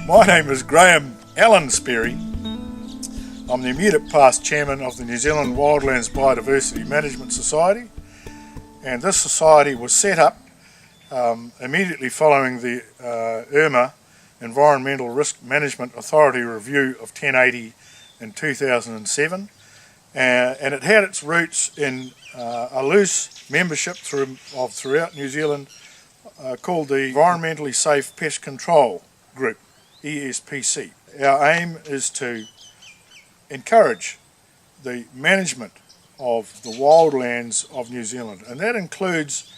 My name is Graham Allen Sperry. I'm the immediate past chairman of the New Zealand Wildlands Biodiversity Management Society, and this society was set up immediately following the IRMA Environmental Risk Management Authority Review of 1080 in 2007, and it had its roots in a loose membership throughout New Zealand called the Environmentally Safe Pest Control Group, ESPC. Our aim is to encourage the management of the wildlands of New Zealand, and that includes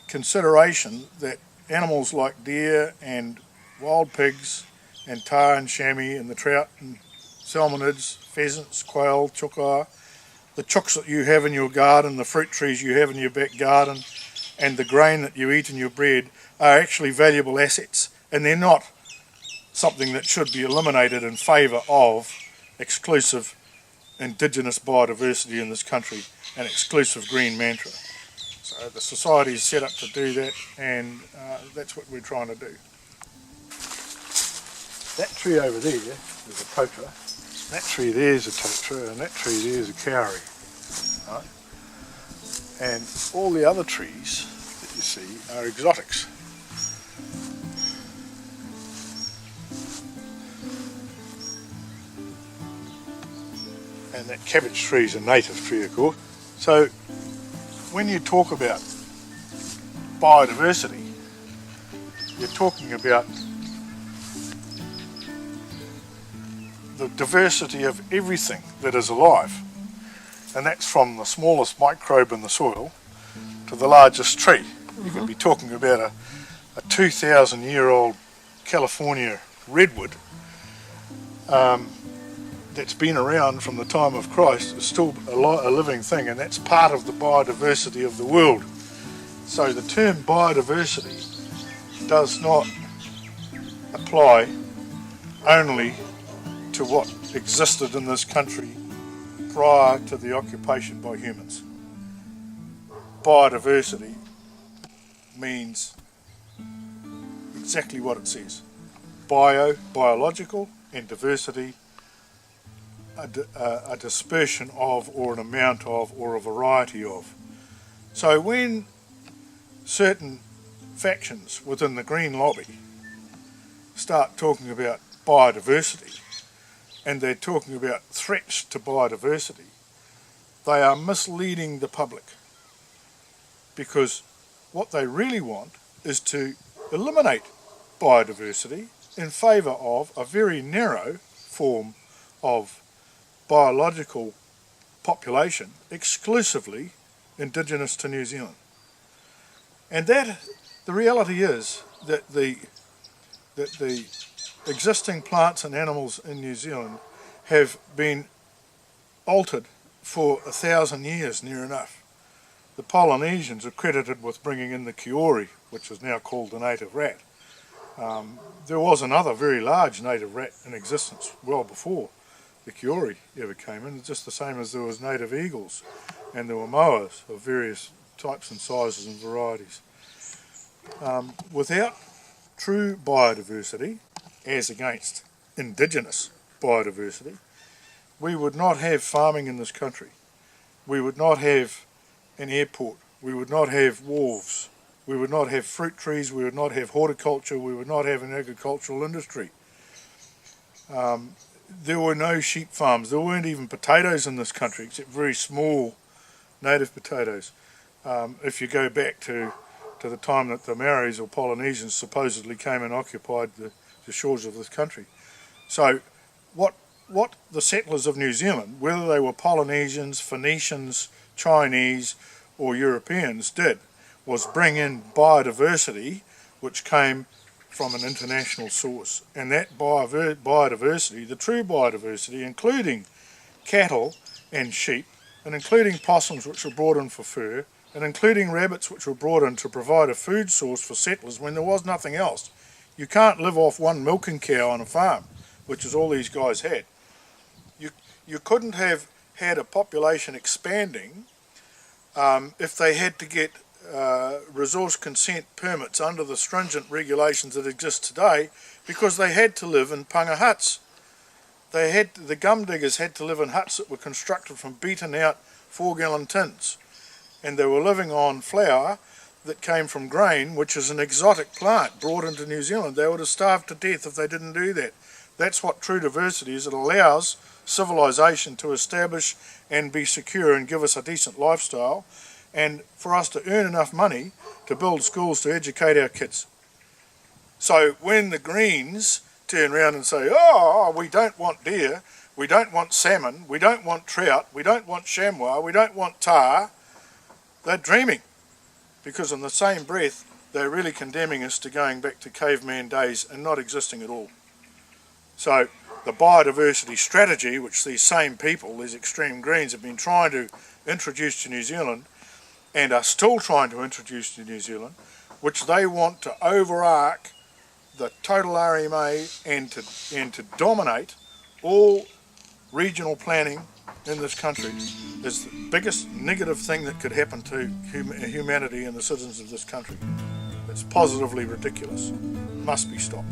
consideration that animals like deer and wild pigs and tar and chamois and the trout and salmonids, pheasants, quail, chuka, the chooks that you have in your garden, the fruit trees you have in your back garden, and the grain that you eat in your bread are actually valuable assets, and they're not something that should be eliminated in favour of exclusive indigenous biodiversity in this country, an exclusive green mantra. So the society is set up to do that, and that's what we're trying to do. That tree over there is a totara, that tree there is a totara, and that tree there is a kauri. Right? And all the other trees that you see are exotics. And that cabbage tree is a native tree, of course. So when you talk about biodiversity, you're talking about the diversity of everything that is alive, and that's from the smallest microbe in the soil to the largest tree. You could be talking about a 2,000-year-old California redwood that's been around from the time of Christ, is still a living thing, and that's part of the biodiversity of the world. So the term biodiversity does not apply only to what existed in this country prior to the occupation by humans. Biodiversity means exactly what it says. Biological, and diversity, a dispersion of, or an amount of, or a variety of. So when certain factions within the green lobby start talking about biodiversity, and they're talking about threats to biodiversity, they are misleading the public, because what they really want is to eliminate biodiversity in favour of a very narrow form of biological population exclusively indigenous to New Zealand. And that the reality is that the existing plants and animals in New Zealand have been altered for 1,000 years, near enough. The Polynesians are credited with bringing in the kiori, which is now called the native rat. There was another very large native rat in existence well before the kiori ever came in, just the same as there was native eagles and there were moas of various types and sizes and varieties. Without true biodiversity, as against indigenous biodiversity, we would not have farming in this country. We would not have an airport. We would not have wharves. We would not have fruit trees. We would not have horticulture. We would not have an agricultural industry. There were no sheep farms. There weren't even potatoes in this country, except very small native potatoes. If you go back to the time that the Maoris or Polynesians supposedly came and occupied the shores of this country. So what the settlers of New Zealand, whether they were Polynesians, Phoenicians, Chinese or Europeans, did was bring in biodiversity which came from an international source. And that biodiversity, the true biodiversity, including cattle and sheep, and including possums which were brought in for fur, and including rabbits which were brought in to provide a food source for settlers when there was nothing else. You can't live off one milking cow on a farm, which is all these guys had. You couldn't have had a population expanding if they had to get resource consent permits under the stringent regulations that exist today because they had to live in panga huts. The gum diggers had to live in huts that were constructed from beaten out 4-gallon tins, and they were living on flour that came from grain, which is an exotic plant brought into New Zealand. They would have starved to death if they didn't do that. That's what true diversity is. It allows civilization to establish and be secure and give us a decent lifestyle, and for us to earn enough money to build schools to educate our kids. So when the Greens turn around and say, oh, we don't want deer, we don't want salmon, we don't want trout, we don't want chamois, we don't want tar, they're dreaming. Because in the same breath, they're really condemning us to going back to caveman days and not existing at all. So the biodiversity strategy, which these same people, these extreme Greens, have been trying to introduce to New Zealand, and are still trying to introduce to New Zealand, which they want to overarch the total RMA and to dominate all regional planning in this country, is the biggest negative thing that could happen to humanity and the citizens of this country. It's positively ridiculous. It must be stopped.